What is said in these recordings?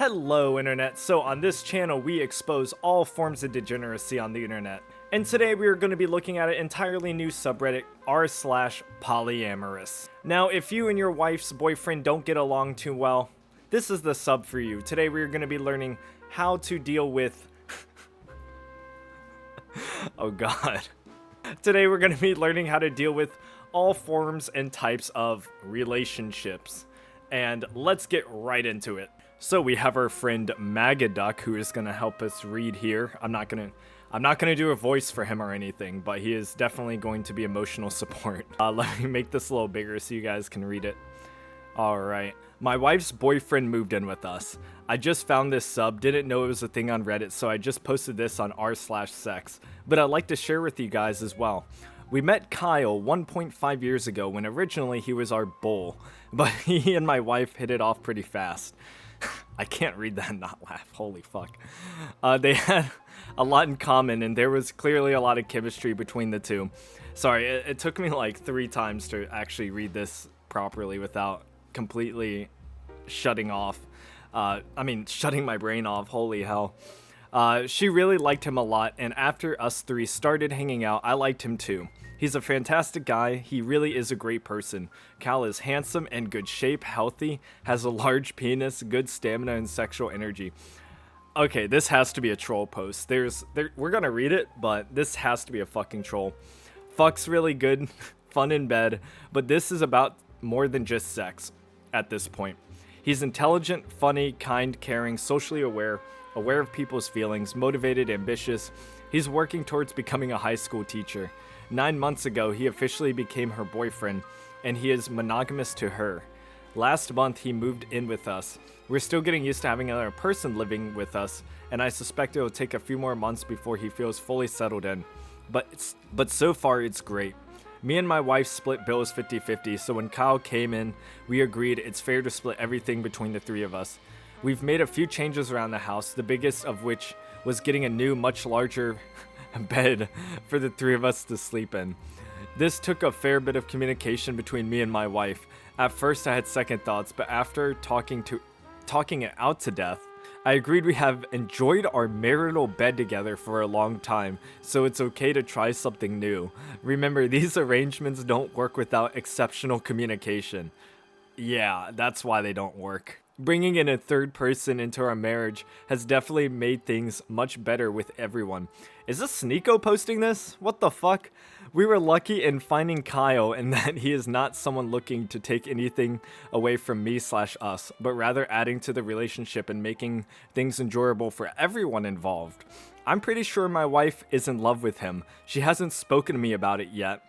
Hello internet, so on this channel we expose all forms of degeneracy on the internet. And today we are going to be looking at an entirely new subreddit, r/polyamorous. Now if you and your wife's boyfriend don't get along too well, this is the sub for you. Today we are going to be learning how to deal with... oh god. Today we're going to be learning how to deal with all forms and types of relationships. And let's get right into it. So we have our friend Magaduck who is going to help us read here. I'm not going to do a voice for him or anything, but he is definitely going to be emotional support. Let me make this a little bigger so you guys can read it. Alright. My wife's boyfriend moved in with us. I just found this sub, didn't know it was a thing on Reddit, so I just posted this on r/sex. But I'd like to share with you guys as well. We met Kyle 1.5 years ago when originally he was our bull, but he and my wife hit it off pretty fast. I can't read that and not laugh, holy fuck. They had a lot in common and there was clearly a lot of chemistry between the two. Sorry, it took me like 3 times to actually read this properly without completely shutting my brain off, holy hell. She really liked him a lot, and after us 3 started hanging out, I liked him too. He's a fantastic guy, he really is a great person. Cal is handsome, in good shape, healthy, has a large penis, good stamina, and sexual energy. Okay, this has to be a troll post. We're gonna read it, but this has to be a fucking troll. Fuck's really good, fun in bed, but this is about more than just sex at this point. He's intelligent, funny, kind, caring, socially aware of people's feelings, motivated, ambitious. He's working towards becoming a high school teacher. 9 months ago, he officially became her boyfriend, and he is monogamous to her. Last month, he moved in with us. We're still getting used to having another person living with us, and I suspect it will take a few more months before he feels fully settled in. But so far, it's great. Me and my wife split bills 50-50, so when Kyle came in, we agreed it's fair to split everything between the 3 of us. We've made a few changes around the house, the biggest of which was getting a new, much larger bed for the 3 of us to sleep in. This took a fair bit of communication between me and my wife. At first I had second thoughts, but after talking it out to death, I agreed we have enjoyed our marital bed together for a long time, so it's okay to try something new. Remember, these arrangements don't work without exceptional communication. Yeah, that's why they don't work. Bringing in a third person into our marriage has definitely made things much better with everyone. Is this Sneeko posting this? What the fuck? We were lucky in finding Kyle in that he is not someone looking to take anything away from me/us, but rather adding to the relationship and making things enjoyable for everyone involved. I'm pretty sure my wife is in love with him. She hasn't spoken to me about it yet.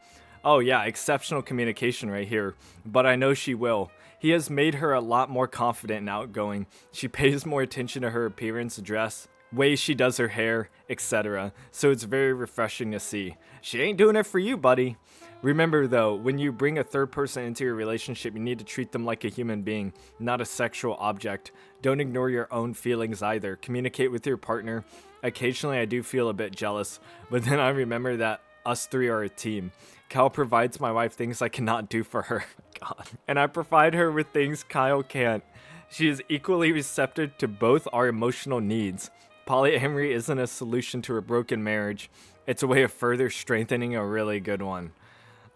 Oh yeah, exceptional communication right here, but I know she will. He has made her a lot more confident and outgoing. She pays more attention to her appearance, dress, way she does her hair, etc. So it's very refreshing to see. She ain't doing it for you, buddy. Remember though, when you bring a third person into your relationship, you need to treat them like a human being, not a sexual object. Don't ignore your own feelings either. Communicate with your partner. Occasionally I do feel a bit jealous, but then I remember that us 3 are a team. Kyle provides my wife things I cannot do for her. God. And I provide her with things Kyle can't. She is equally receptive to both our emotional needs. Polyamory isn't a solution to a broken marriage. It's a way of further strengthening a really good one.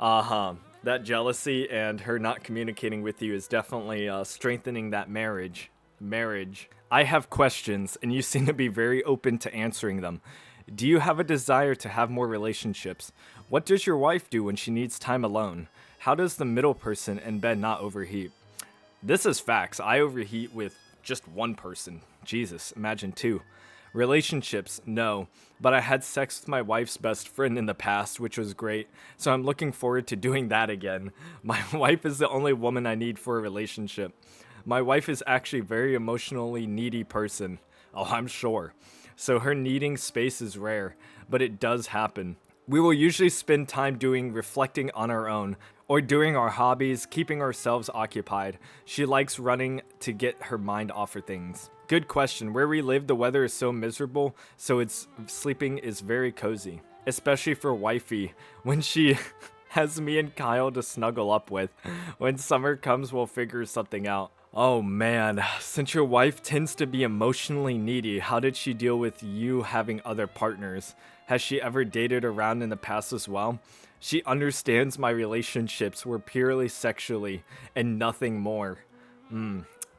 That jealousy and her not communicating with you is definitely strengthening that marriage. I have questions, and you seem to be very open to answering them. Do you have a desire to have more relationships? What does your wife do when she needs time alone? How does the middle person in bed not overheat? This is facts. I overheat with just one person. Jesus, imagine 2. Relationships, no. But I had sex with my wife's best friend in the past, which was great. So I'm looking forward to doing that again. My wife is the only woman I need for a relationship. My wife is actually a very emotionally needy person. Oh, I'm sure. So her needing space is rare, but it does happen. We will usually spend time reflecting on our own, or doing our hobbies, keeping ourselves occupied. She likes running to get her mind off of things. Good question. Where we live, the weather is so miserable, so sleeping is very cozy. Especially for wifey, when she has me and Kyle to snuggle up with. When summer comes, we'll figure something out. Oh man, since your wife tends to be emotionally needy, how did she deal with you having other partners? Has she ever dated around in the past as well? She understands my relationships were purely sexually and nothing more.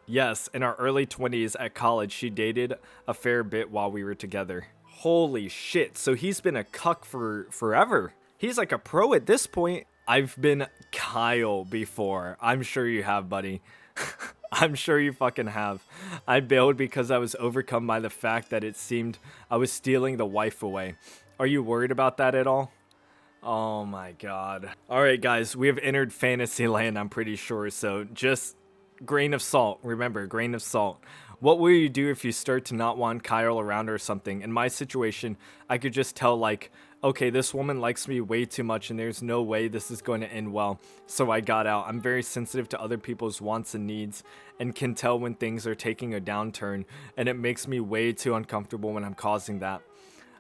Yes, in our early 20s at college, she dated a fair bit while we were together. Holy shit, so he's been a cuck for forever. He's like a pro at this point. I've been Kyle before. I'm sure you have, buddy. I'm sure you fucking have. I bailed because I was overcome by the fact that it seemed I was stealing the wife away. Are you worried about that at all? Oh my god. Alright, guys, we have entered fantasy land, I'm pretty sure, so just grain of salt. Remember, grain of salt. What will you do if you start to not want Kyle around or something? In my situation, I could just tell, like, okay, this woman likes me way too much and there's no way this is going to end well. So I got out. I'm very sensitive to other people's wants and needs and can tell when things are taking a downturn, and it makes me way too uncomfortable when I'm causing that.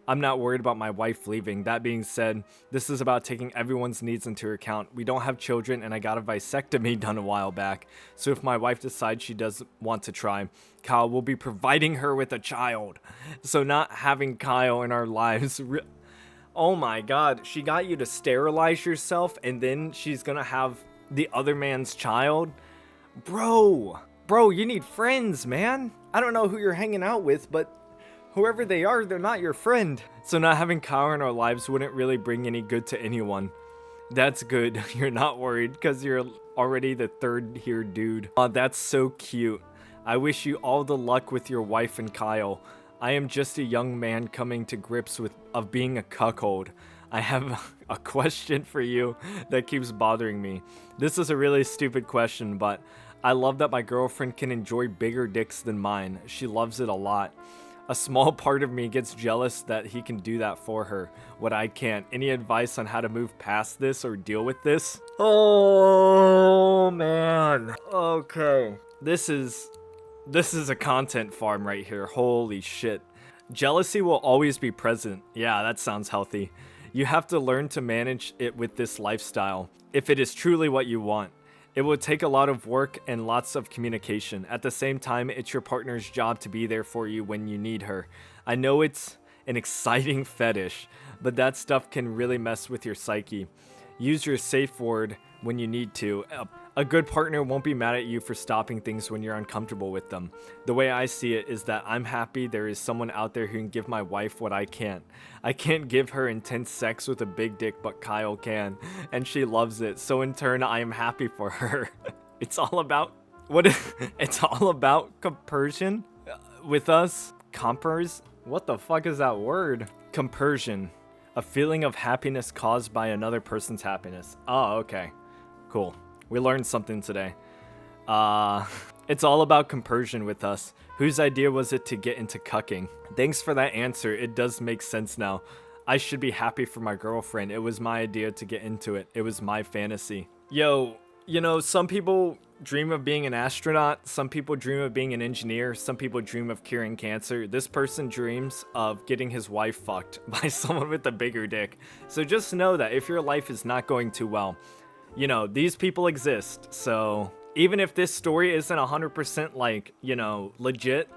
I'm not worried about my wife leaving. That being said, this is about taking everyone's needs into account. We don't have children, and I got a vasectomy done a while back. So if my wife decides she does want to try, Kyle will be providing her with a child. So not having Kyle in our lives... Oh my god, she got you to sterilize yourself, and then she's gonna have the other man's child? Bro, you need friends, man. I don't know who you're hanging out with, but... whoever they are, they're not your friend. So not having Kyle in our lives wouldn't really bring any good to anyone. That's good. You're not worried because you're already the third here dude. Oh, that's so cute. I wish you all the luck with your wife and Kyle. I am just a young man coming to grips with being a cuckold. I have a question for you that keeps bothering me. This is a really stupid question, but I love that my girlfriend can enjoy bigger dicks than mine. She loves it a lot. A small part of me gets jealous that he can do that for her, what I can't. Any advice on how to move past this or deal with this? Oh man. Okay. This is a content farm right here. Holy shit. Jealousy will always be present. Yeah, that sounds healthy. You have to learn to manage it with this lifestyle, if it is truly what you want. It will take a lot of work and lots of communication. At the same time, it's your partner's job to be there for you when you need her. I know it's an exciting fetish, but that stuff can really mess with your psyche. Use your safe word when you need to. A good partner won't be mad at you for stopping things when you're uncomfortable with them. The way I see it is that I'm happy there is someone out there who can give my wife what I can't. I can't give her intense sex with a big dick, but Kyle can, and she loves it. So in turn, I am happy for her. It's all about it's all about compersion with us. Compers? What the fuck is that word? Compersion. A feeling of happiness caused by another person's happiness. Oh, okay. Cool. We learned something today. It's all about compersion with us. Whose idea was it to get into cucking? Thanks for that answer. It does make sense now. I should be happy for my girlfriend. It was my idea to get into it. It was my fantasy. Yo, you know, some people dream of being an astronaut. Some people dream of being an engineer. Some people dream of curing cancer. This person dreams of getting his wife fucked by someone with a bigger dick. So just know that if your life is not going too well, you know, these people exist. So even if this story isn't 100% like, you know, legit,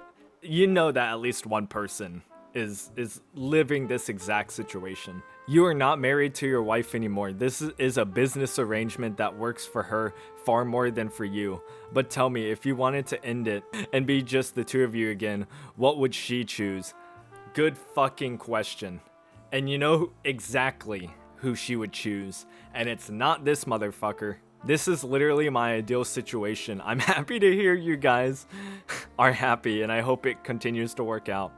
you know that at least one person is living this exact situation. You are not married to your wife anymore. This is a business arrangement that works for her far more than for you. But tell me, if you wanted to end it and be just the two of you again, what would she choose? Good fucking question. And you know exactly who she would choose, and it's not this motherfucker. This is literally my ideal situation. I'm happy to hear you guys are happy, and I hope it continues to work out.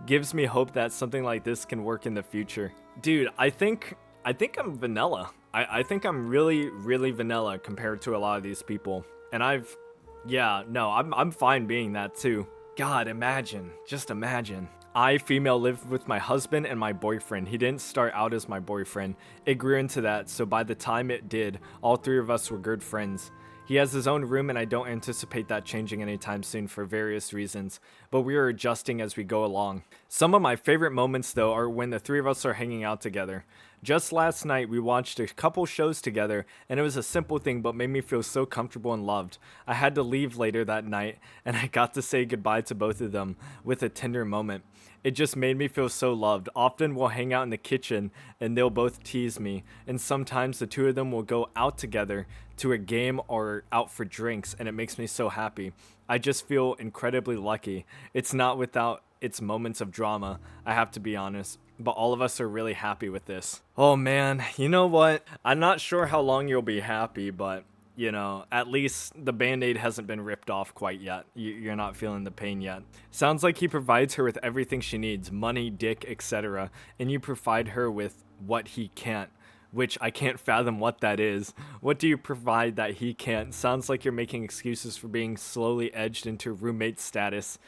Gives me hope that something like this can work in the future. Dude, I think I'm vanilla. I think I'm really, really vanilla compared to a lot of these people. And I'm fine being that too. God, imagine, just imagine. I, female, lived with my husband and my boyfriend. He didn't start out as my boyfriend. It grew into that, so by the time it did, all three of us were good friends. He has his own room, and I don't anticipate that changing anytime soon for various reasons, but we are adjusting as we go along. Some of my favorite moments, though, are when the three of us are hanging out together. Just last night, we watched a couple shows together, and it was a simple thing but made me feel so comfortable and loved. I had to leave later that night, and I got to say goodbye to both of them with a tender moment. It just made me feel so loved. Often we'll hang out in the kitchen, and they'll both tease me, and sometimes the two of them will go out together to a game or out for drinks, and it makes me so happy. I just feel incredibly lucky. It's not without its moments of drama, I have to be honest, but all of us are really happy with this. Oh man, you know what? I'm not sure how long you'll be happy, but you know, at least the band-aid hasn't been ripped off quite yet. You're not feeling the pain yet. Sounds like he provides her with everything she needs, money, dick, etc., and you provide her with what he can't, which I can't fathom what that is. What do you provide that he can't? Sounds like you're making excuses for being slowly edged into roommate status.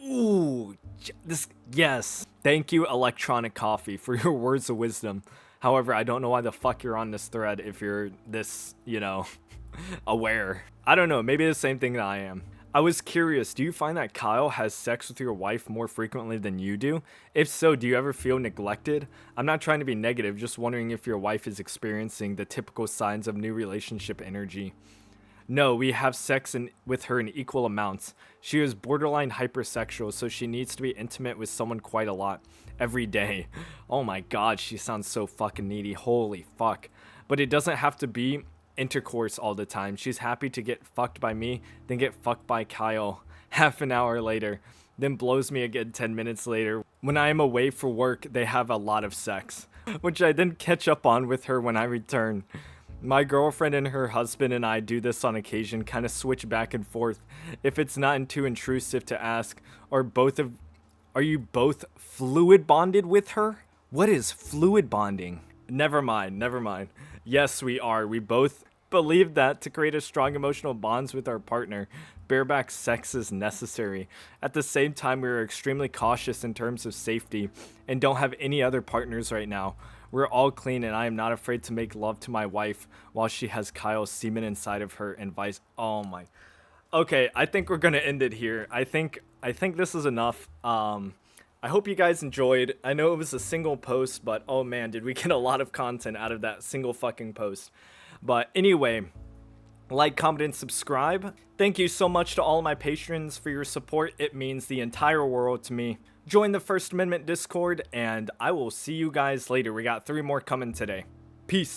Ooh, yes. Thank you, Electronic Coffee, for your words of wisdom. However, I don't know why the fuck you're on this thread if you're this, aware. I don't know, maybe the same thing that I am. I was curious, do you find that Kyle has sex with your wife more frequently than you do? If so, do you ever feel neglected? I'm not trying to be negative, just wondering if your wife is experiencing the typical signs of new relationship energy. No, we have sex with her in equal amounts. She is borderline hypersexual, so she needs to be intimate with someone quite a lot. Every day. Oh my god, she sounds so fucking needy. Holy fuck. But it doesn't have to be intercourse all the time. She's happy to get fucked by me, then get fucked by Kyle half an hour later, then blows me again 10 minutes later. When I am away for work, they have a lot of sex, which I then catch up on with her when I return. My girlfriend and her husband and I do this on occasion, kind of switch back and forth. If it's not too intrusive to ask, are you both fluid bonded with her? What is fluid bonding? Never mind. Yes, we are. We both believe that to create a strong emotional bonds with our partner, bareback sex is necessary. At the same time, we are extremely cautious in terms of safety and don't have any other partners right now. We're all clean, and I am not afraid to make love to my wife while she has Kyle's semen inside of her and vice. Oh my. Okay, I think we're gonna end it here. I think this is enough. I hope you guys enjoyed. I know it was a single post, but oh man, did we get a lot of content out of that single fucking post. But anyway, like, comment, and subscribe. Thank you so much to all my patrons for your support. It means the entire world to me. Join the First Amendment Discord, and I will see you guys later. We got 3 more coming today. Peace.